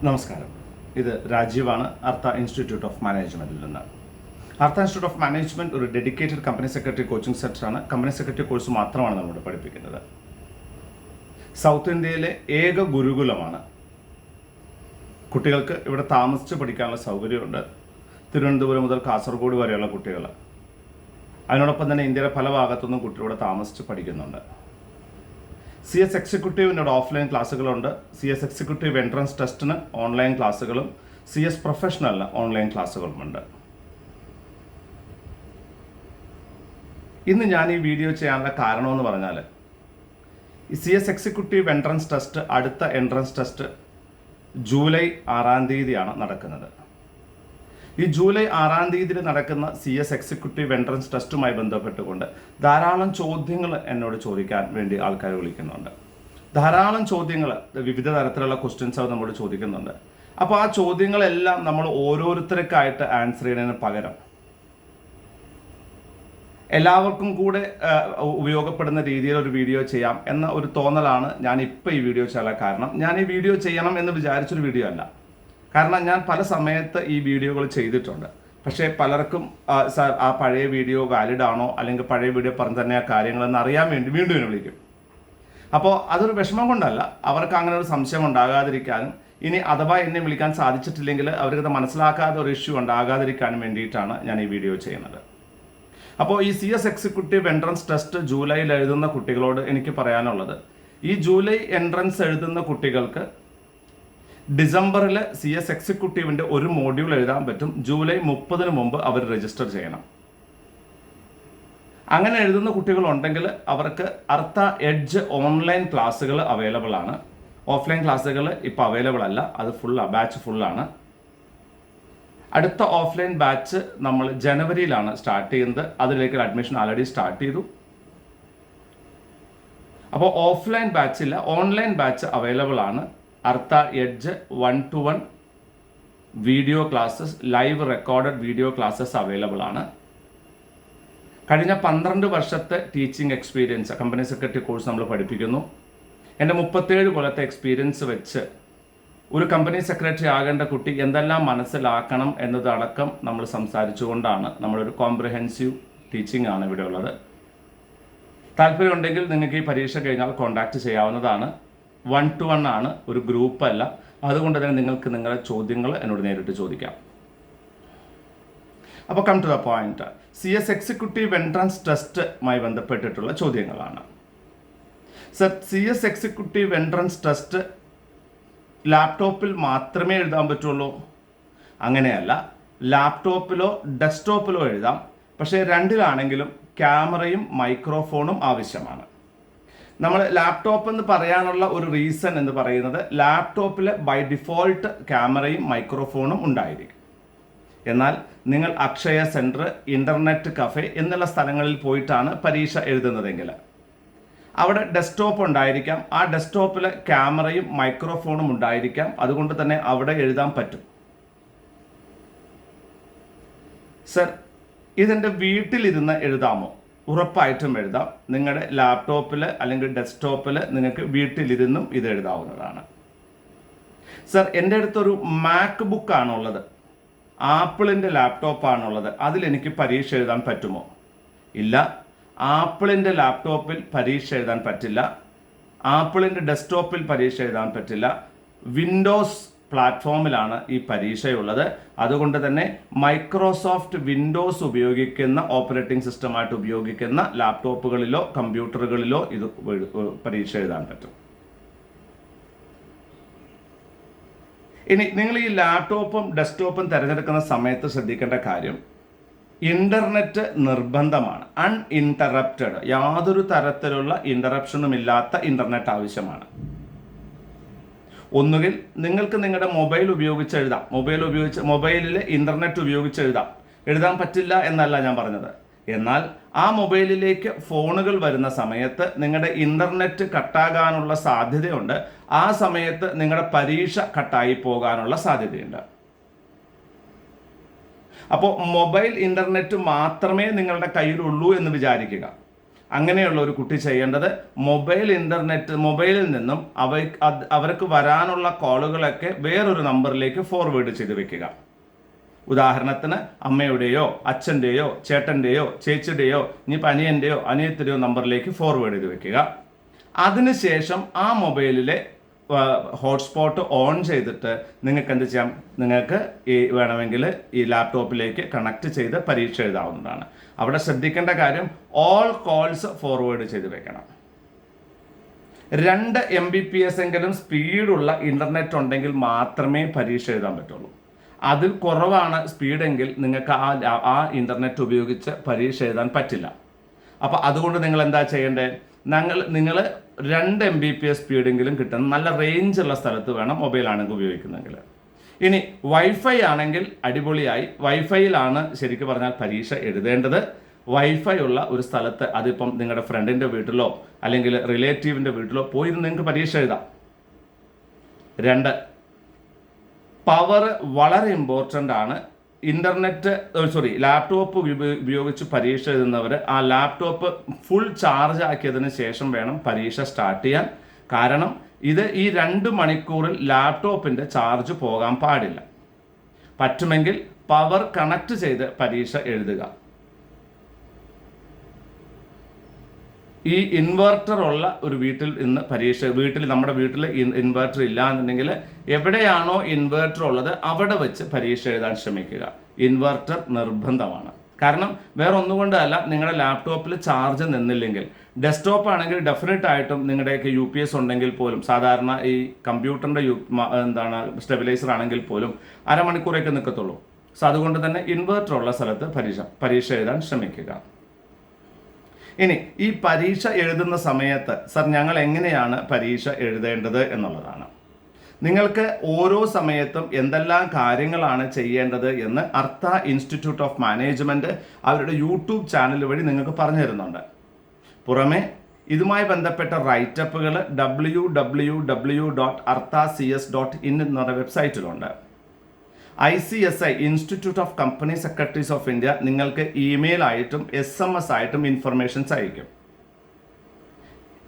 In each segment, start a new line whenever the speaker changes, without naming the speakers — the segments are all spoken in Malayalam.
നമസ്കാരം. ഇത് രാജീവാണ്, അർത്ഥ ഇൻസ്റ്റിറ്റ്യൂട്ട് ഓഫ് മാനേജ്മെൻറ്റിൽ നിന്ന്. അർത്ഥ ഇൻസ്റ്റിറ്റ്യൂട്ട് ഓഫ് മാനേജ്മെൻറ്റ് ഒരു ഡെഡിക്കേറ്റഡ് കമ്പനി സെക്രട്ടറി കോച്ചിങ് സെൻ്ററാണ്. കമ്പനി സെക്രട്ടറി കോഴ്സ് മാത്രമാണ് നമ്മളിവിടെ പഠിപ്പിക്കുന്നത്. സൗത്ത് ഇന്ത്യയിലെ ഏക ഗുരുകുലമാണ്. കുട്ടികൾക്ക് ഇവിടെ താമസിച്ച് പഠിക്കാനുള്ള സൗകര്യമുണ്ട്. തിരുവനന്തപുരം മുതൽ കാസർഗോഡ് വരെയുള്ള കുട്ടികൾ, അതിനോടൊപ്പം തന്നെ ഇന്ത്യയുടെ പല ഭാഗത്തുനിന്നും കുട്ടികൾ ഇവിടെ താമസിച്ച് പഠിക്കുന്നുണ്ട്. CS എക്സിക്യൂട്ടീവിൻ്റെ ഓഫ്ലൈൻ ക്ലാസ്സുകളുണ്ട്. CS എക്സിക്യൂട്ടീവ് എൻട്രൻസ് ടെസ്റ്റിന് ഓൺലൈൻ ക്ലാസ്സുകളും CS പ്രൊഫഷണലിന് ഓൺലൈൻ ക്ലാസ്സുകളുമുണ്ട്. ഇന്ന് ഞാൻ ഈ വീഡിയോ ചെയ്യാനുള്ള കാരണമെന്ന് പറഞ്ഞാൽ, ഈ CS എക്സിക്യൂട്ടീവ് എൻട്രൻസ് ടെസ്റ്റ്, അടുത്ത എൻട്രൻസ് ടെസ്റ്റ് ജൂലൈ 6-ാം തീയതിയാണ് നടക്കുന്നത്. ഈ ജൂലൈ 6-ാം തീയതി നടക്കുന്ന CS എക്സിക്യൂട്ടീവ് എൻട്രൻസ് ടെസ്റ്റുമായി ബന്ധപ്പെട്ടുകൊണ്ട് ധാരാളം ചോദ്യങ്ങൾ എന്നോട് ചോദിക്കാൻ വേണ്ടി ആൾക്കാർ വിളിക്കുന്നുണ്ട്. ധാരാളം ചോദ്യങ്ങൾ, വിവിധ തരത്തിലുള്ള ക്വസ്റ്റ്യൻസ് അവർ നമ്മോട് ചോദിക്കുന്നുണ്ട്. അപ്പോൾ ആ ചോദ്യങ്ങളെല്ലാം നമ്മൾ ഓരോരുത്തർക്കായിട്ട് ആൻസർ ചെയ്യുന്നതിന് പകരം എല്ലാവർക്കും കൂടെ ഉപയോഗപ്പെടുന്ന രീതിയിൽ ഒരു വീഡിയോ ചെയ്യാം എന്ന ഒരു തോന്നലാണ് ഞാൻ ഇപ്പോൾ ഈ വീഡിയോ ചെയ്യാൻ കാരണം. ഞാൻ ഈ വീഡിയോ ചെയ്യണം എന്ന് വിചാരിച്ചൊരു വീഡിയോ അല്ല. കാരണം ഞാൻ പല സമയത്ത് ഈ വീഡിയോകൾ ചെയ്തിട്ടുണ്ട്. പക്ഷേ പലർക്കും സാർ ആ പഴയ വീഡിയോ വാലിഡ് ആണോ, അല്ലെങ്കിൽ പഴയ വീഡിയോ പറഞ്ഞ തന്നെ ആ കാര്യങ്ങളെന്ന് അറിയാൻ വേണ്ടി വീണ്ടും എന്നെ വിളിക്കും. അപ്പോൾ അതൊരു വിഷമം കൊണ്ടല്ല, അവർക്ക് അങ്ങനെ ഒരു സംശയം ഉണ്ടാകാതിരിക്കാനും, ഇനി അഥവാ എന്നെ വിളിക്കാൻ സാധിച്ചിട്ടില്ലെങ്കിൽ അവർക്കത് മനസ്സിലാക്കാത്ത ഒരു ഇഷ്യൂ ഉണ്ടാകാതിരിക്കാനും വേണ്ടിയിട്ടാണ് ഞാൻ ഈ വീഡിയോ ചെയ്യുന്നത്. അപ്പോൾ ഈ CS എക്സിക്യൂട്ടീവ് എൻട്രൻസ് ടെസ്റ്റ് ജൂലൈയിൽ എഴുതുന്ന കുട്ടികളോട് എനിക്ക് പറയാനുള്ളത്, ഈ ജൂലൈ എൻട്രൻസ് എഴുതുന്ന കുട്ടികൾക്ക് ഡിസംബറിൽ CS എക്സിക്യൂട്ടീവിൻ്റെ ഒരു മോഡ്യൂൾ എഴുതാൻ പറ്റും. ജൂലൈ 30-ന് മുമ്പ് അവർ രജിസ്റ്റർ ചെയ്യണം. അങ്ങനെ എഴുതുന്ന കുട്ടികളുണ്ടെങ്കിൽ അവർക്ക് അർത്ഥ എഡ്ജ് ഓൺലൈൻ ക്ലാസ്സുകൾ അവൈലബിൾ ആണ്. ഓഫ്ലൈൻ ക്ലാസ്സുകൾ ഇപ്പോൾ അവൈലബിൾ അല്ല, അത് ബാച്ച് ഫുള്ളാണ്. അടുത്ത ഓഫ്ലൈൻ ബാച്ച് നമ്മൾ ജനുവരിയിലാണ് സ്റ്റാർട്ട് ചെയ്യുന്നത്. അതിലേക്ക് അഡ്മിഷൻ ആൾറെഡി സ്റ്റാർട്ട് ചെയ്തു. അപ്പോൾ ഓഫ്ലൈൻ ബാച്ചില്ല, ഓൺലൈൻ ബാച്ച് അവൈലബിൾ ആണ്. അർത്ഥ edge 1-to-1 video classes, live recorded video classes available ആണ്. കഴിഞ്ഞ 12 വർഷത്തെ teaching experience, company secretary course നമ്മൾ പഠിപ്പിക്കുന്നു. എൻ്റെ 37 കൊല്ലത്തെ എക്സ്പീരിയൻസ് വെച്ച് ഒരു കമ്പനി സെക്രട്ടറി ആകേണ്ട കുട്ടി എന്തെല്ലാം മനസ്സിലാക്കണം എന്നതടക്കം നമ്മൾ സംസാരിച്ചുകൊണ്ടാണ്, നമ്മളൊരു കോംപ്രിഹെൻസീവ് ടീച്ചിങ് ആണ് ഇവിടെ ഉള്ളത്. താല്പര്യമുണ്ടെങ്കിൽ നിങ്ങൾക്ക് ഈ പരീക്ഷ കഴിഞ്ഞാൽ കോൺടാക്റ്റ് ചെയ്യാവുന്നതാണ്. 1-to-1 ആണ്, ഒരു ഗ്രൂപ്പ് അല്ല. അതുകൊണ്ട് തന്നെ നിങ്ങൾക്ക് നിങ്ങളുടെ ചോദ്യങ്ങൾ എന്നോട് നേരിട്ട് ചോദിക്കാം. അപ്പോൾ come to the point. CS executive entrance ടെസ്റ്റുമായി ബന്ധപ്പെട്ടിട്ടുള്ള ചോദ്യങ്ങളാണ്. Sir, CS executive entrance test ലാപ്ടോപ്പിൽ മാത്രമേ എഴുതാൻ പറ്റുള്ളൂ? അങ്ങനെയല്ല, ലാപ്ടോപ്പിലോ ഡെസ്ക്ടോപ്പിലോ എഴുതാം. പക്ഷേ രണ്ടിലാണെങ്കിലും ക്യാമറയും മൈക്രോഫോണും ആവശ്യമാണ്. നമ്മൾ ലാപ്ടോപ്പ് എന്ന് പറയാനുള്ള ഒരു റീസൺ എന്ന് പറയുന്നത്, ലാപ്ടോപ്പിൽ ബൈ ഡിഫോൾട്ട് ക്യാമറയും മൈക്രോഫോണും ഉണ്ടായിരിക്കും. എന്നാൽ നിങ്ങൾ അക്ഷയ സെൻറ്റർ, ഇൻ്റർനെറ്റ് കഫേ എന്നുള്ള സ്ഥലങ്ങളിൽ പോയിട്ടാണ് പരീക്ഷ എഴുതുന്നതെങ്കിൽ അവിടെ ഡെസ്ക്ടോപ്പ് ഉണ്ടായിരിക്കാം. ആ ഡെസ്ക്ടോപ്പിൽ ക്യാമറയും മൈക്രോഫോണും ഉണ്ടായിരിക്കാം. അതുകൊണ്ട് തന്നെ അവിടെ എഴുതാൻ പറ്റും. സർ, ഇതെൻ്റെ വീട്ടിലിരുന്ന് എഴുതാമോ? ഉറപ്പായിട്ടും എഴുതാം. നിങ്ങളുടെ ലാപ്ടോപ്പിൽ അല്ലെങ്കിൽ ഡെസ്ക്ടോപ്പിൽ നിങ്ങൾക്ക് വീട്ടിലിരുന്നും ഇത് എഴുതാവുന്നതാണ്. സർ, എൻ്റെ അടുത്തൊരു മാക് ബുക്കാണുള്ളത്, ആപ്പിളിൻ്റെ ലാപ്ടോപ്പാണുള്ളത്, അതിലെനിക്ക് പരീക്ഷ എഴുതാൻ പറ്റുമോ? ഇല്ല, ആപ്പിളിൻ്റെ ലാപ്ടോപ്പിൽ പരീക്ഷ എഴുതാൻ പറ്റില്ല. ആപ്പിളിൻ്റെ ഡെസ്ക്ടോപ്പിൽ പരീക്ഷ എഴുതാൻ പറ്റില്ല. വിൻഡോസ് പ്ലാറ്റ്ഫോമിലാണ് ഈ പരീക്ഷയുള്ളത്. അതുകൊണ്ട് തന്നെ മൈക്രോസോഫ്റ്റ് വിൻഡോസ് ഉപയോഗിക്കുന്ന, ഓപ്പറേറ്റിംഗ് സിസ്റ്റമായിട്ട് ഉപയോഗിക്കുന്ന ലാപ്ടോപ്പുകളിലോ കമ്പ്യൂട്ടറുകളിലോ ഇത് പരീക്ഷ എഴുതാൻ പറ്റും. ഇനി നിങ്ങൾ ഈ ലാപ്ടോപ്പും ഡെസ്ക്ടോപ്പും തിരഞ്ഞെടുക്കുന്ന സമയത്ത് ശ്രദ്ധിക്കേണ്ട കാര്യം, ഇൻ്റർനെറ്റ് നിർബന്ധമാണ്. അൺഇൻറ്ററപ്റ്റഡ്, യാതൊരു തരത്തിലുള്ള ഇൻ്ററപ്ഷനും ഇല്ലാത്ത ഇൻ്റർനെറ്റ് ആവശ്യമാണ്. ഒന്നുകിൽ നിങ്ങൾക്ക് നിങ്ങളുടെ മൊബൈൽ ഉപയോഗിച്ച് എഴുതാം. മൊബൈലിൽ ഇൻ്റർനെറ്റ് ഉപയോഗിച്ച് എഴുതാൻ പറ്റില്ല എന്നല്ല ഞാൻ പറഞ്ഞത്. എന്നാൽ ആ മൊബൈലിലേക്ക് ഫോണുകൾ വരുന്ന സമയത്ത് നിങ്ങളുടെ ഇൻ്റർനെറ്റ് കട്ടാകാനുള്ള സാധ്യതയുണ്ട്. ആ സമയത്ത് നിങ്ങളുടെ പരീക്ഷ കട്ടായി പോകാനുള്ള സാധ്യതയുണ്ട്. അപ്പോൾ മൊബൈൽ ഇൻ്റർനെറ്റ് മാത്രമേ നിങ്ങളുടെ കയ്യിലുള്ളൂ എന്ന് വിചാരിക്കുക. അങ്ങനെയുള്ള ഒരു കുട്ടി ചെയ്യേണ്ടത് മൊബൈലിൽ നിന്നും അവർക്ക് വരാനുള്ള കോളുകളൊക്കെ വേറൊരു നമ്പറിലേക്ക് ഫോർവേഡ് ചെയ്ത് വെക്കുക. ഉദാഹരണത്തിന് അമ്മയുടെയോ അച്ഛൻ്റെയോ ചേട്ടൻ്റെയോ ചേച്ചിയുടെയോ ഇനിയിപ്പോൾ അനിയൻ്റെയോ അനിയത്തിൻ്റെയോ നമ്പറിലേക്ക് ഫോർവേഡ് ചെയ്ത് വെക്കുക. അതിനുശേഷം ആ മൊബൈലിലെ ഹോട്ട്സ്പോട്ട് ഓൺ ചെയ്തിട്ട് നിങ്ങൾക്ക് എന്ത് ചെയ്യാം, നിങ്ങൾക്ക് വേണമെങ്കിൽ ഈ ലാപ്ടോപ്പിലേക്ക് കണക്ട് ചെയ്ത് പരീക്ഷ എഴുതാവുന്നതാണ്. അവിടെ ശ്രദ്ധിക്കേണ്ട കാര്യം ഓൾ കോൾസ് ഫോർവേഡ് ചെയ്ത് വെക്കണം. 2 Mbps എങ്കിലും സ്പീഡുള്ള ഇൻ്റർനെറ്റ് ഉണ്ടെങ്കിൽ മാത്രമേ പരീക്ഷ എഴുതാൻ പറ്റുള്ളൂ. അതിൽ കുറവാണ് സ്പീഡെങ്കിൽ നിങ്ങൾക്ക് ആ ഇൻ്റർനെറ്റ് ഉപയോഗിച്ച് പരീക്ഷ എഴുതാൻ പറ്റില്ല. അപ്പോൾ അതുകൊണ്ട് നിങ്ങൾ എന്താ ചെയ്യേണ്ടത്, നിങ്ങൾ 2 Mbps സ്പീഡെങ്കിലും കിട്ടുന്ന നല്ല റേഞ്ചുള്ള സ്ഥലത്ത് വേണം മൊബൈലാണെങ്കിൽ ഉപയോഗിക്കുന്നെങ്കിൽ. ഇനി വൈഫൈ ആണെങ്കിൽ അടിപൊളിയായി. വൈഫൈയിലാണ് ശരിക്കും പറഞ്ഞാൽ പരീക്ഷ എഴുതേണ്ടത്. വൈഫൈ ഉള്ള ഒരു സ്ഥലത്ത്, അതിപ്പം നിങ്ങളുടെ ഫ്രണ്ടിൻ്റെ വീട്ടിലോ അല്ലെങ്കിൽ റിലേറ്റീവിൻ്റെ വീട്ടിലോ പോയി നിങ്ങൾക്ക് പരീക്ഷ എഴുതാം. 2, പവർ വളരെ ഇമ്പോർട്ടൻ്റ് ആണ്. ലാപ്ടോപ്പ് ഉപയോഗിച്ച് പരീക്ഷ എഴുതുന്നവർ ആ ലാപ്ടോപ്പ് ഫുൾ ചാർജ് ആക്കിയതിന് ശേഷം വേണം പരീക്ഷ സ്റ്റാർട്ട് ചെയ്യാൻ. കാരണം ഈ 2 മണിക്കൂറിൽ ലാപ്ടോപ്പിൻ്റെ ചാർജ് പോകാൻ പാടില്ല. പറ്റുമെങ്കിൽ പവർ കണക്ട് ചെയ്ത് പരീക്ഷ എഴുതുക. ഈ ഇൻവെർട്ടർ ഉള്ള ഒരു വീട്ടിൽ നമ്മുടെ വീട്ടിൽ ഇൻവെർട്ടർ ഇല്ല എന്നുണ്ടെങ്കിൽ എവിടെയാണോ ഇൻവെർട്ടർ ഉള്ളത് അവിടെ വെച്ച് പരീക്ഷ എഴുതാൻ ശ്രമിക്കുക. ഇൻവെർട്ടർ നിർബന്ധമാണ്. കാരണം വേറെ ഒന്നുകൊണ്ടല്ല, നിങ്ങളുടെ ലാപ്ടോപ്പിൽ ചാർജ് നിന്നില്ലെങ്കിൽ, ഡെസ്ക്ടോപ്പ് ആണെങ്കിൽ ഡെഫിനറ്റ് ആയിട്ടും നിങ്ങളുടെയൊക്കെ UPS ഉണ്ടെങ്കിൽ പോലും, സാധാരണ ഈ കമ്പ്യൂട്ടറിൻ്റെ സ്റ്റെബിലൈസർ ആണെങ്കിൽ പോലും അരമണിക്കൂറൊക്കെ നിൽക്കത്തുള്ളൂ. സോ അതുകൊണ്ട് തന്നെ ഇൻവെർട്ടർ ഉള്ള സ്ഥലത്ത് പരീക്ഷ എഴുതാൻ ശ്രമിക്കുക. ഇനി ഈ പരീക്ഷ എഴുതുന്ന സമയത്ത് സർ ഞങ്ങൾ എങ്ങനെയാണ് പരീക്ഷ എഴുതേണ്ടത് എന്നുള്ളതാണ്. നിങ്ങൾക്ക് ഓരോ സമയത്തും എന്തെല്ലാം കാര്യങ്ങളാണ് ചെയ്യേണ്ടത് എന്ന് അർത്ഥ ഇൻസ്റ്റിറ്റ്യൂട്ട് ഓഫ് മാനേജ്മെൻറ്റ് അവരുടെ യൂട്യൂബ് ചാനൽ വഴി നിങ്ങൾക്ക് പറഞ്ഞു തരുന്നുണ്ട്. പുറമെ ഇതുമായി ബന്ധപ്പെട്ട റൈറ്റപ്പുകൾ www.arthacs.in എന്ന വെബ്സൈറ്റിലുണ്ട്. ICSI institute of company secretaries of India നിങ്ങൾക്ക് ഇമെയിൽ ആയിട്ടും SMS ആയിട്ടും ഇൻഫർമേഷൻസ് അയക്കും.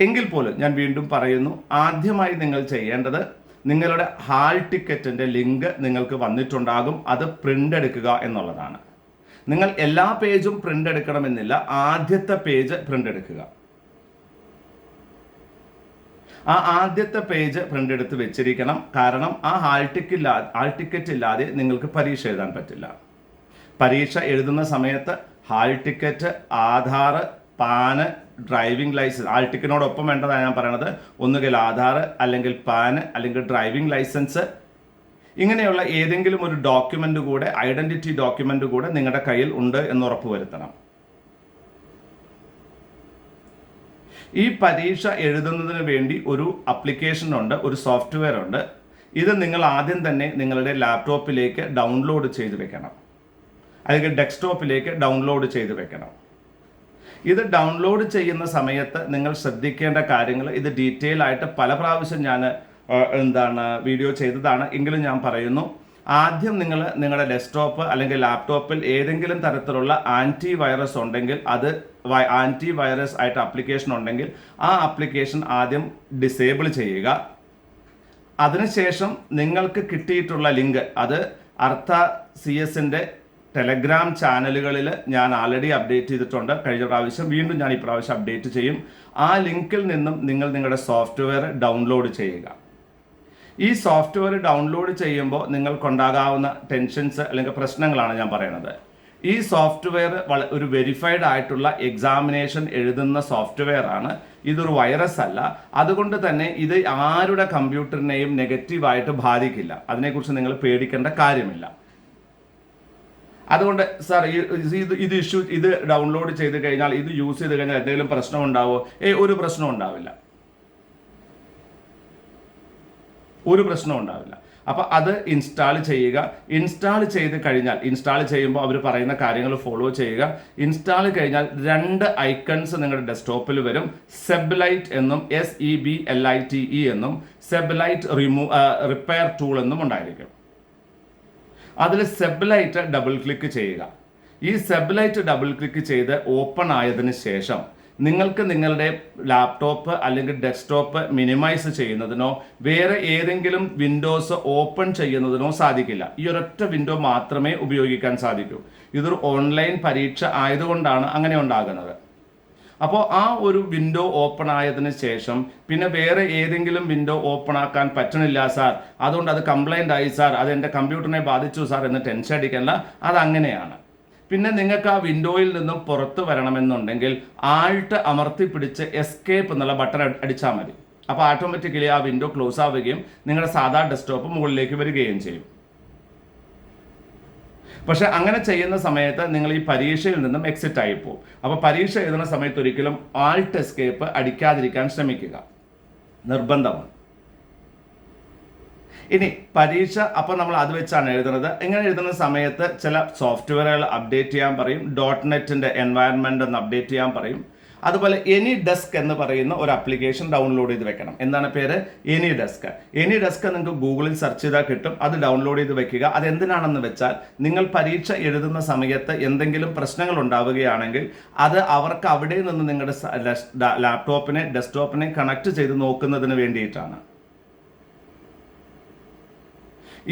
എങ്കിൽ പോലും ഞാൻ വീണ്ടും പറയുന്നു, ആദ്യമായി നിങ്ങൾ ചെയ്യേണ്ടത് നിങ്ങളുടെ ഹാൾ ടിക്കറ്റിൻ്റെ ലിങ്ക് നിങ്ങൾക്ക് വന്നിട്ടുണ്ടാകും, അത് പ്രിൻ്റ് എടുക്കുക എന്നുള്ളതാണ്. നിങ്ങൾ എല്ലാ പേജും പ്രിൻ്റ് എടുക്കണമെന്നില്ല, ആദ്യത്തെ പേജ് പ്രിൻ്റ് എടുക്കുക. ആ ആദ്യത്തെ പേജ് പ്രിൻ്റ് എടുത്ത് വെച്ചിരിക്കണം. കാരണം ആ ഹാൾ ടിക്കറ്റ് ഇല്ലാതെ നിങ്ങൾക്ക് പരീക്ഷ എഴുതാൻ പറ്റില്ല. പരീക്ഷ എഴുതുന്ന സമയത്ത് hall ticket, Aadhaar, PAN, driving licence, hall ടിക്കറ്റിനോടൊപ്പം വേണ്ടതാണ് ഞാൻ പറയണത്. ഒന്നുകിൽ ആധാർ, അല്ലെങ്കിൽ പാന്, അല്ലെങ്കിൽ ഡ്രൈവിംഗ് ലൈസൻസ്, ഇങ്ങനെയുള്ള ഏതെങ്കിലും ഒരു ഡോക്യുമെൻ്റ് കൂടെ, ഐഡൻറ്റിറ്റി ഡോക്യുമെൻ്റ് കൂടെ നിങ്ങളുടെ കയ്യിൽ ഉണ്ട് എന്ന് ഉറപ്പുവരുത്തണം. ഈ പരീക്ഷ എഴുതുന്നതിന് വേണ്ടി ഒരു അപ്ലിക്കേഷൻ ഉണ്ട്, ഒരു സോഫ്റ്റ്വെയർ ഉണ്ട്. ഇത് നിങ്ങൾ ആദ്യം തന്നെ നിങ്ങളുടെ ലാപ്ടോപ്പിലേക്ക് ഡൗൺലോഡ് ചെയ്ത് വെക്കണം, അല്ലെങ്കിൽ ഡെസ്ക്ടോപ്പിലേക്ക് ഡൗൺലോഡ് ചെയ്ത് വെക്കണം. ഇത് ഡൗൺലോഡ് ചെയ്യുന്ന സമയത്ത് നിങ്ങൾ ശ്രദ്ധിക്കേണ്ട കാര്യങ്ങൾ, ഇത് ഡീറ്റെയിൽ ആയിട്ട് പല പ്രാവശ്യം ഞാൻ വീഡിയോ ചെയ്തതാണ്, എങ്കിലും ഞാൻ പറയുന്നു. ആദ്യം നിങ്ങൾ നിങ്ങളുടെ ഡെസ്ക്ടോപ്പ് അല്ലെങ്കിൽ ലാപ്ടോപ്പിൽ ഏതെങ്കിലും തരത്തിലുള്ള ആൻറ്റി വൈറസ് ഉണ്ടെങ്കിൽ, ആൻറ്റി വൈറസ് ആയിട്ട് ആപ്ലിക്കേഷൻ ഉണ്ടെങ്കിൽ ആ ആപ്ലിക്കേഷൻ ആദ്യം ഡിസേബിൾ ചെയ്യുക. അതിനുശേഷം നിങ്ങൾക്ക് കിട്ടിയിട്ടുള്ള ലിങ്ക്, അത് അർത്ഥ CS-ൻ്റെ ടെലഗ്രാം ചാനലുകളിൽ ഞാൻ ആൾറെഡി അപ്ഡേറ്റ് ചെയ്തിട്ടുണ്ട് കഴിഞ്ഞ പ്രാവശ്യം, വീണ്ടും ഞാൻ ഈ പ്രാവശ്യം അപ്ഡേറ്റ് ചെയ്യും. ആ ലിങ്കിൽ നിന്നും നിങ്ങൾ നിങ്ങളുടെ സോഫ്റ്റ്വെയർ ഡൗൺലോഡ് ചെയ്യുക. ഈ സോഫ്റ്റ്വെയർ ഡൗൺലോഡ് ചെയ്യുമ്പോൾ നിങ്ങൾക്കുണ്ടാകാവുന്ന ടെൻഷൻസ് അല്ലെങ്കിൽ പ്രശ്നങ്ങളാണ് ഞാൻ പറയുന്നത്. ഈ സോഫ്റ്റ്വെയർ ഒരു വെരിഫൈഡ് ആയിട്ടുള്ള എക്സാമിനേഷൻ എഴുതുന്ന സോഫ്റ്റ്വെയർ ആണ്. ഇതൊരു വൈറസ് അല്ല. അതുകൊണ്ട് തന്നെ ഇത് ആരുടെ കമ്പ്യൂട്ടറിനെയും നെഗറ്റീവായിട്ട് ബാധിക്കില്ല. അതിനെക്കുറിച്ച് നിങ്ങൾ പേടിക്കേണ്ട കാര്യമില്ല. അതുകൊണ്ട് സാർ ഇത് ഡൗൺലോഡ് ചെയ്ത് കഴിഞ്ഞാൽ, ഇത് യൂസ് ചെയ്ത് കഴിഞ്ഞാൽ എന്തെങ്കിലും പ്രശ്നം ഉണ്ടാവോ? ഒരു പ്രശ്നം ഉണ്ടാവില്ല, ഒരു പ്രശ്നം ഉണ്ടാവില്ല. അപ്പോൾ അത് ഇൻസ്റ്റാൾ ചെയ്യുക. ഇൻസ്റ്റാൾ ചെയ്ത് കഴിഞ്ഞാൽ, ഇൻസ്റ്റാൾ ചെയ്യുമ്പോൾ അവർ പറയുന്ന കാര്യങ്ങൾ ഫോളോ ചെയ്യുക. ഇൻസ്റ്റാൾ കഴിഞ്ഞാൽ 2 ഐക്കൺസ് നിങ്ങളുടെ ഡെസ്ക്ടോപ്പിൽ വരും. സെബ്ലൈറ്റ് എന്നും SEBLITE എന്നും സെബ്ലൈറ്റ് റിപ്പയർ ടൂൾ എന്നും ഉണ്ടായിരിക്കും. അതിൽ സെബ്ലൈറ്റ് ഡബിൾ ക്ലിക്ക് ചെയ്യുക. ഈ സെബ്ലൈറ്റ് ഡബിൾ ക്ലിക്ക് ചെയ്ത് ഓപ്പൺ ആയതിനു ശേഷം നിങ്ങൾക്ക് നിങ്ങളുടെ ലാപ്ടോപ്പ് അല്ലെങ്കിൽ ഡെസ്ക്ടോപ്പ് മിനിമൈസ് ചെയ്യുന്നതിനോ വേറെ ഏതെങ്കിലും വിൻഡോസ് ഓപ്പൺ ചെയ്യുന്നതിനോ സാധിക്കില്ല. ഈ ഒരൊറ്റ വിൻഡോ മാത്രമേ ഉപയോഗിക്കാൻ സാധിക്കൂ. ഇതൊരു ഓൺലൈൻ പരീക്ഷ ആയതുകൊണ്ടാണ് അങ്ങനെ ഉണ്ടാകുന്നത്. അപ്പോൾ ആ ഒരു വിൻഡോ ഓപ്പൺ ആയതിനു ശേഷം പിന്നെ വേറെ ഏതെങ്കിലും വിൻഡോ ഓപ്പൺ ആക്കാൻ പറ്റണില്ല സാർ, അതുകൊണ്ട് അത് കംപ്ലൈൻ്റ് ആയി സാർ, അത് എൻ്റെ കമ്പ്യൂട്ടറിനെ ബാധിച്ചു സാർ എന്ന് ടെൻഷൻ അടിക്കണ്ട. അതങ്ങനെയാണ്. പിന്നെ നിങ്ങൾക്ക് ആ വിൻഡോയിൽ നിന്നും പുറത്ത് വരണമെന്നുണ്ടെങ്കിൽ ആൾട്ട് അമർത്തി പിടിച്ച് എസ്കേപ്പ് എന്നുള്ള ബട്ടൺ അടിച്ചാൽ മതി. അപ്പോൾ ഓട്ടോമാറ്റിക്കലി ആ വിൻഡോ ക്ലോസ് ആവുകയും നിങ്ങളുടെ സാധാ ഡെസ്ക്ടോപ്പ് മുകളിലേക്ക് വരികയും ചെയ്യും. പക്ഷെ അങ്ങനെ ചെയ്യുന്ന സമയത്ത് നിങ്ങൾ ഈ പരീക്ഷയിൽ നിന്നും എക്സിറ്റ് ആയി പോകും. അപ്പോൾ പരീക്ഷ എഴുതുന്ന സമയത്ത് ഒരിക്കലും ആൾട്ട് എസ്കേപ്പ് അടിക്കാതിരിക്കാൻ ശ്രമിക്കുക, നിർബന്ധമാണ്. ഇനി പരീക്ഷ അപ്പോൾ നമ്മൾ അത് വെച്ചാണ് എഴുതുന്നത്. ഇങ്ങനെ എഴുതുന്ന സമയത്ത് ചില സോഫ്റ്റ്വെയറുകൾ അപ്ഡേറ്റ് ചെയ്യാൻ പറയും. .NETൻ്റെ എൻവയൺമെൻറ്റ് ഒന്ന് അപ്ഡേറ്റ് ചെയ്യാൻ പറയും. അതുപോലെ എനി ഡെസ്ക് എന്ന് പറയുന്ന ഒരു ആപ്ലിക്കേഷൻ ഡൗൺലോഡ് ചെയ്ത് വെക്കണം. എന്താണ് പേര്? Any desk. എനി ഡെസ്ക് നിങ്ങൾക്ക് ഗൂഗിളിൽ സെർച്ച് ചെയ്താൽ കിട്ടും. അത് ഡൗൺലോഡ് ചെയ്ത് വെക്കുക. അതെന്തിനാണെന്ന് വെച്ചാൽ നിങ്ങൾ പരീക്ഷ എഴുതുന്ന സമയത്ത് എന്തെങ്കിലും പ്രശ്നങ്ങൾ ഉണ്ടാവുകയാണെങ്കിൽ അത് അവർക്ക് അവിടെ നിന്ന് നിങ്ങളുടെ ലാപ്ടോപ്പിനെ ഡെസ്ക്ടോപ്പിനെ കണക്ട് ചെയ്ത് നോക്കുന്നതിന് വേണ്ടിയിട്ടാണ്.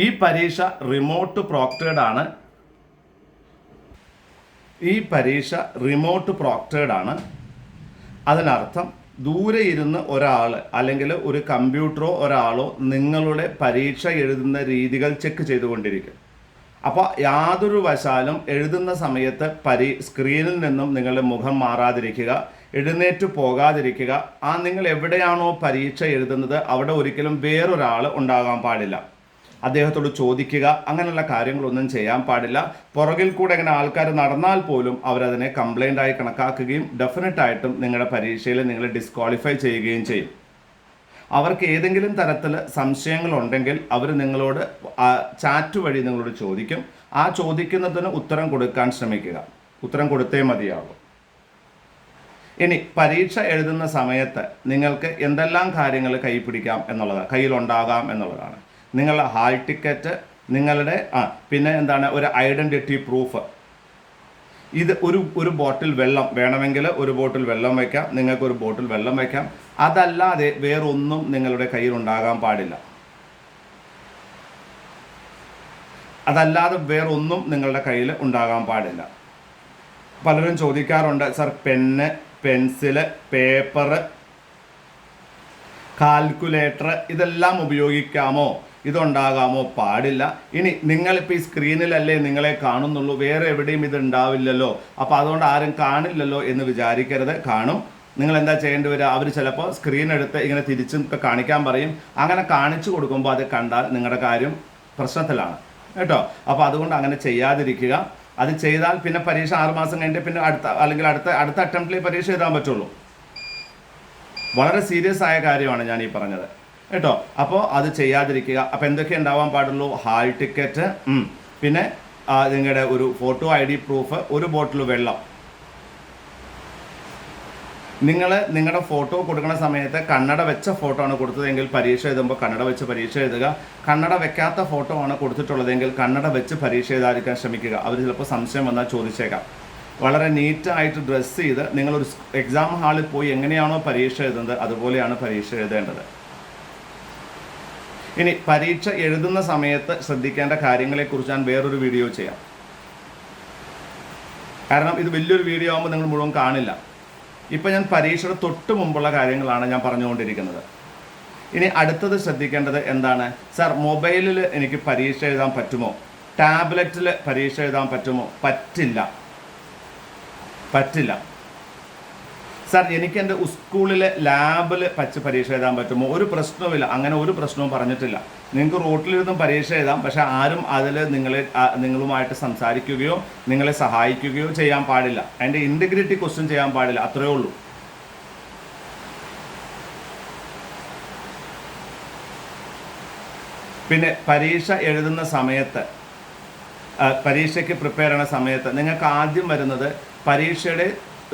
ഈ പരീക്ഷ റിമോട്ട് പ്രോക്ടേഡ് ആണ്. അതിനർത്ഥം ദൂരെ ഇരുന്ന് ഒരാൾ അല്ലെങ്കിൽ ഒരു കമ്പ്യൂട്ടറോ ഒരാളോ നിങ്ങളുടെ പരീക്ഷ എഴുതുന്ന രീതികൾ ചെക്ക് ചെയ്തുകൊണ്ടിരിക്കും. അപ്പോൾ യാതൊരു വശാലും എഴുതുന്ന സമയത്ത് സ്ക്രീനിൽ നിന്നും നിങ്ങളുടെ മുഖം മാറാതിരിക്കുക, എഴുന്നേറ്റ് പോകാതിരിക്കുക. നിങ്ങൾ എവിടെയാണോ പരീക്ഷ എഴുതുന്നത് അവിടെ ഒരിക്കലും വേറൊരാൾ ഉണ്ടാകാൻ പാടില്ല. അദ്ദേഹത്തോട് ചോദിക്കുക, അങ്ങനെയുള്ള കാര്യങ്ങളൊന്നും ചെയ്യാൻ പാടില്ല. പുറകിൽ കൂടെ ഇങ്ങനെ ആൾക്കാർ നടന്നാൽ പോലും അവരതിനെ കംപ്ലൈൻ്റ് ആയി കണക്കാക്കുകയും ഡെഫിനറ്റായിട്ടും നിങ്ങളുടെ പരീക്ഷയിൽ നിങ്ങളെ ഡിസ്ക്വാളിഫൈ ചെയ്യുകയും ചെയ്യും. അവർക്ക് ഏതെങ്കിലും തരത്തിൽ സംശയങ്ങളുണ്ടെങ്കിൽ അവർ നിങ്ങളോട് ചാറ്റ് വഴി നിങ്ങളോട് ചോദിക്കും. ആ ചോദിക്കുന്നതിന് ഉത്തരം കൊടുക്കാൻ ശ്രമിക്കുക. ഉത്തരം കൊടുത്തേ മതിയാകും. ഇനി പരീക്ഷ എഴുതുന്ന സമയത്ത് നിങ്ങൾക്ക് എന്തെല്ലാം കാര്യങ്ങൾ കയ്യിലുണ്ടാകാം എന്നുള്ളതാണ്. നിങ്ങളുടെ ഹാൾ ടിക്കറ്റ്, നിങ്ങളുടെ പിന്നെ എന്താണ് ഒരു ഐഡൻറ്റിറ്റി പ്രൂഫ്. ഇത് ഒരു ബോട്ടിൽ വെള്ളം വേണമെങ്കിൽ ഒരു ബോട്ടിൽ വെള്ളം വയ്ക്കാം. നിങ്ങൾക്കൊരു ബോട്ടിൽ വെള്ളം വയ്ക്കാം. അതല്ലാതെ വേറൊന്നും നിങ്ങളുടെ കയ്യിൽ ഉണ്ടാകാൻ പാടില്ല. നിങ്ങളുടെ കയ്യിൽ ഉണ്ടാകാൻ പാടില്ല. പലരും ചോദിക്കാറുണ്ട്, sir pen, pencil, paper, calculator ഇതെല്ലാം ഉപയോഗിക്കാമോ, ഇതുണ്ടാകാമോ? പാടില്ല. ഇനി നിങ്ങളിപ്പോൾ ഈ സ്ക്രീനിലല്ലേ നിങ്ങളെ കാണുന്നുള്ളൂ, വേറെ എവിടെയും ഇത് ഉണ്ടാവില്ലല്ലോ, അപ്പോൾ അതുകൊണ്ട് ആരും കാണില്ലല്ലോ എന്ന് വിചാരിക്കരുത്. കാണും. നിങ്ങൾ എന്താ ചെയ്യേണ്ടി വരിക? അവർ ചിലപ്പോൾ സ്ക്രീൻ എടുത്ത് ഇങ്ങനെ തിരിച്ചും ഒക്കെ കാണിക്കാൻ പറയും. അങ്ങനെ കാണിച്ചു കൊടുക്കുമ്പോൾ അത് കണ്ടാൽ നിങ്ങളുടെ കാര്യം പ്രശ്നത്തിലാണ് കേട്ടോ. അപ്പോൾ അതുകൊണ്ട് അങ്ങനെ ചെയ്യാതിരിക്കുക. അത് ചെയ്താൽ പിന്നെ പരീക്ഷ 6 മാസം കഴിഞ്ഞിട്ട് പിന്നെ അടുത്ത അറ്റംപ്റ്റിൽ പരീക്ഷ എഴുതാൻ പറ്റുള്ളൂ. വളരെ സീരിയസ് ആയ കാര്യമാണ് ഞാൻ ഈ പറഞ്ഞത് കേട്ടോ. അപ്പോൾ അത് ചെയ്യാതിരിക്കുക. അപ്പോൾ എന്തൊക്കെ ഉണ്ടാവാൻ പാടുള്ളൂ? ഹാൾ ടിക്കറ്റ്, പിന്നെ നിങ്ങളുടെ ഒരു ഫോട്ടോ ID പ്രൂഫ്, ഒരു ബോട്ടിൽ വെള്ളം. നിങ്ങളുടെ ഫോട്ടോ കൊടുക്കുന്ന സമയത്ത് കണ്ണട വെച്ച ഫോട്ടോ ആണ് കൊടുത്തതെങ്കിൽ പരീക്ഷ എഴുതുമ്പോൾ കണ്ണട വെച്ച് പരീക്ഷ എഴുതുക. കണ്ണട വെക്കാത്ത ഫോട്ടോ ആണ് കൊടുത്തിട്ടുള്ളതെങ്കിൽ കണ്ണട വെച്ച് പരീക്ഷ എഴുതാതിരിക്കാൻ ശ്രമിക്കുക. അവർ ചിലപ്പോൾ സംശയം വന്നാൽ ചോദിച്ചേക്കാം. വളരെ നീറ്റായിട്ട് ഡ്രസ്സ് ചെയ്ത് നിങ്ങളൊരു എക്സാം ഹാളിൽ പോയി എങ്ങനെയാണോ പരീക്ഷ എഴുതുന്നത് അതുപോലെയാണ് പരീക്ഷ എഴുതേണ്ടത്. ഇനി പരീക്ഷ എഴുതുന്ന സമയത്ത് ശ്രദ്ധിക്കേണ്ട കാര്യങ്ങളെക്കുറിച്ച് ഞാൻ വേറൊരു വീഡിയോ ചെയ്യാം. കാരണം ഇത് വലിയൊരു വീഡിയോ ആകുമ്പോൾ നിങ്ങൾ മുഴുവൻ കാണില്ല. ഇപ്പം ഞാൻ പരീക്ഷയുടെ തൊട്ട് മുമ്പുള്ള കാര്യങ്ങളാണ് ഞാൻ പറഞ്ഞുകൊണ്ടിരിക്കുന്നത്. ഇനി അടുത്തത് ശ്രദ്ധിക്കേണ്ടത് എന്താണ്? സാർ മൊബൈലിൽ എനിക്ക് പരീക്ഷ എഴുതാൻ പറ്റുമോ? ടാബ്ലറ്റിൽ പരീക്ഷ എഴുതാൻ പറ്റുമോ? പറ്റില്ല. സാർ എനിക്ക് എൻ്റെ സ്കൂളിലെ ലാബിൽ പരീക്ഷ എഴുതാൻ പറ്റുമോ? ഒരു പ്രശ്നവുമില്ല. അങ്ങനെ ഒരു പ്രശ്നവും പറഞ്ഞിട്ടില്ല. നിങ്ങൾക്ക് റോട്ടിലിരുന്നും പരീക്ഷ എഴുതാം. പക്ഷേ ആരും അതിൽ നിങ്ങളുമായിട്ട് സംസാരിക്കുകയോ നിങ്ങളെ സഹായിക്കുകയോ ചെയ്യാൻ പാടില്ല. അതിൻ്റെ ഇൻറ്റഗ്രിറ്റി ക്വസ്റ്റ്യൻ ചെയ്യാൻ പാടില്ല. അത്രയേ ഉള്ളൂ. പിന്നെ പരീക്ഷ എഴുതുന്ന സമയത്ത്, പരീക്ഷയ്ക്ക് പ്രിപ്പയർ ചെയ്യുന്ന സമയത്ത് നിങ്ങൾക്ക് ആദ്യം വരുന്നത് പരീക്ഷയുടെ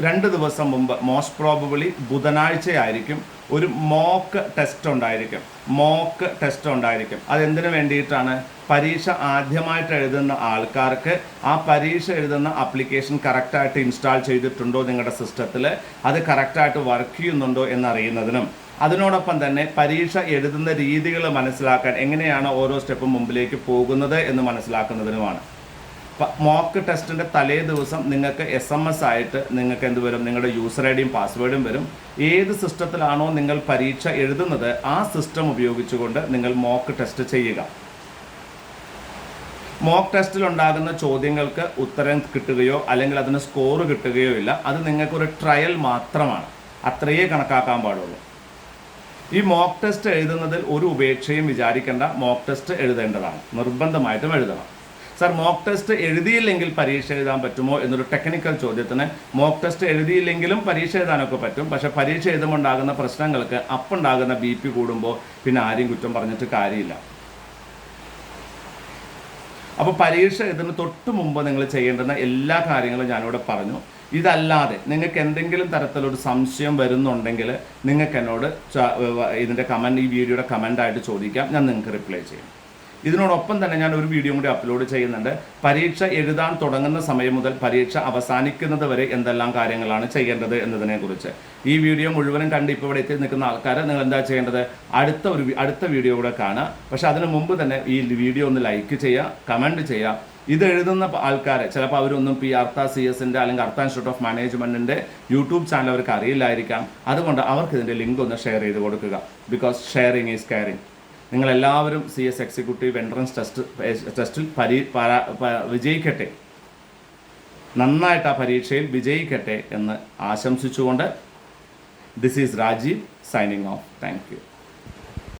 2 ദിവസം മുമ്പ് മോസ്റ്റ് പ്രോബബിളി ബുധനാഴ്ചയായിരിക്കും ഒരു മോക്ക് ടെസ്റ്റ് ഉണ്ടായിരിക്കും. അതെന്തിനു വേണ്ടിയിട്ടാണ്? പരീക്ഷ ആദ്യമായിട്ട് എഴുതുന്ന ആൾക്കാർക്ക് ആ പരീക്ഷ എഴുതുന്ന ആപ്ലിക്കേഷൻ കറക്റ്റായിട്ട് ഇൻസ്റ്റാൾ ചെയ്തിട്ടുണ്ടോ നിങ്ങളുടെ സിസ്റ്റത്തിൽ, അത് കറക്റ്റായിട്ട് വർക്ക് ചെയ്യുന്നുണ്ടോ എന്നറിയുന്നതിനും, അതിനോടൊപ്പം തന്നെ പരീക്ഷ എഴുതുന്ന രീതികൾ മനസ്സിലാക്കാൻ, എങ്ങനെയാണ് ഓരോ സ്റ്റെപ്പും മുമ്പിലേക്ക് പോകുന്നത് എന്ന് മനസ്സിലാക്കുന്നതിനുമാണ്. മോക്ക് ടെസ്റ്റിൻ്റെ തലേ ദിവസം നിങ്ങൾക്ക് SMS ആയിട്ട് നിങ്ങൾക്ക് എന്ത് വരും? നിങ്ങളുടെ യൂസർ ഐഡിയും പാസ്വേഡും വരും. ഏത് സിസ്റ്റത്തിലാണോ നിങ്ങൾ പരീക്ഷ എഴുതുന്നത് ആ സിസ്റ്റം ഉപയോഗിച്ചുകൊണ്ട് നിങ്ങൾ മോക്ക് ടെസ്റ്റ് ചെയ്യുക. മോക്ക് ടെസ്റ്റിൽ ഉണ്ടാകുന്ന ചോദ്യങ്ങൾക്ക് ഉത്തരം കിട്ടുകയോ അല്ലെങ്കിൽ അതിന് സ്കോർ കിട്ടുകയോ ഇല്ല. അത് നിങ്ങൾക്കൊരു ട്രയൽ മാത്രമാണ്, അത്രയേ കണക്കാക്കാൻ പാടുള്ളൂ. ഈ മോക്ക് ടെസ്റ്റ് എഴുതുന്നതിൽ ഒരു ഉപേക്ഷയും വിചാരിക്കേണ്ട. മോക്ക് ടെസ്റ്റ് എഴുതേണ്ടതാണ്, നിർബന്ധമായിട്ടും എഴുതണം. സർ, മോക്ക് ടെസ്റ്റ് എഴുതിയില്ലെങ്കിൽ പരീക്ഷ എഴുതാൻ പറ്റുമോ എന്നൊരു ടെക്നിക്കൽ ചോദ്യത്തിന്, മോക്ക് ടെസ്റ്റ് എഴുതിയില്ലെങ്കിലും പരീക്ഷ എഴുതാനൊക്കെ പറ്റും. പക്ഷേ പരീക്ഷ എഴുതുമ്പോൾ ഉണ്ടാകുന്ന പ്രശ്നങ്ങൾക്ക് അപ്പുണ്ടാകുന്ന BP കൂടുമ്പോൾ പിന്നെ ആരെയും കുറ്റം പറഞ്ഞിട്ട് കാര്യമില്ല. അപ്പോൾ പരീക്ഷ എഴുതുന്ന തൊട്ട് മുമ്പ് നിങ്ങൾ ചെയ്യേണ്ടുന്ന എല്ലാ കാര്യങ്ങളും ഞാനിവിടെ പറഞ്ഞു. ഇതല്ലാതെ നിങ്ങൾക്ക് എന്തെങ്കിലും തരത്തിലൊരു സംശയം വരുന്നുണ്ടെങ്കിൽ നിങ്ങൾക്ക് എന്നോട് ഇതിൻ്റെ ഈ വീഡിയോയുടെ കമൻ്റായിട്ട് ചോദിക്കാം, ഞാൻ നിങ്ങൾക്ക് റിപ്ലൈ ചെയ്യും. ഇതിനോടൊപ്പം തന്നെ ഞാൻ ഒരു വീഡിയോ കൂടി അപ്ലോഡ് ചെയ്യുന്നുണ്ട്. പരീക്ഷ എഴുതാൻ തുടങ്ങുന്ന സമയം മുതൽ പരീക്ഷ അവസാനിക്കുന്നത് വരെ എന്തെല്ലാം കാര്യങ്ങളാണ് ചെയ്യേണ്ടത് എന്നതിനെക്കുറിച്ച്. ഈ വീഡിയോ മുഴുവനും കണ്ട് ഇപ്പോൾ ഇവിടെ എത്തി നിൽക്കുന്ന ആൾക്കാർ നിങ്ങൾ എന്താ ചെയ്യേണ്ടത്? അടുത്ത വീഡിയോ കൂടെ കാണുക. പക്ഷേ അതിന് മുമ്പ് തന്നെ ഈ വീഡിയോ ഒന്ന് ലൈക്ക് ചെയ്യുക, കമൻറ്റ് ചെയ്യുക. ഇത് എഴുതുന്ന ആൾക്കാർ ചിലപ്പോൾ അവരൊന്നും അർത്ഥ CS-ൻ്റെ അല്ലെങ്കിൽ അർത്ഥ ഇൻസ്റ്റിറ്റ്യൂട്ട് ഓഫ് മാനേജ്മെൻറ്റിൻ്റെ യൂട്യൂബ് ചാനൽ അവർക്ക് അറിയില്ലായിരിക്കാം. അതുകൊണ്ട് അവർക്ക് ഇതിൻ്റെ ലിങ്ക് ഒന്ന് ഷെയർ ചെയ്ത് കൊടുക്കുക. Because sharing is caring. നിങ്ങളെല്ലാവരും CS എക്സിക്യൂട്ടീവ് എൻട്രൻസ് ടെസ്റ്റിൽ വിജയിക്കട്ടെ, നന്നായിട്ട് ആ പരീക്ഷയിൽ വിജയിക്കട്ടെ എന്ന് ആശംസിച്ചുകൊണ്ട് this is Rajeev signing off. Thank U.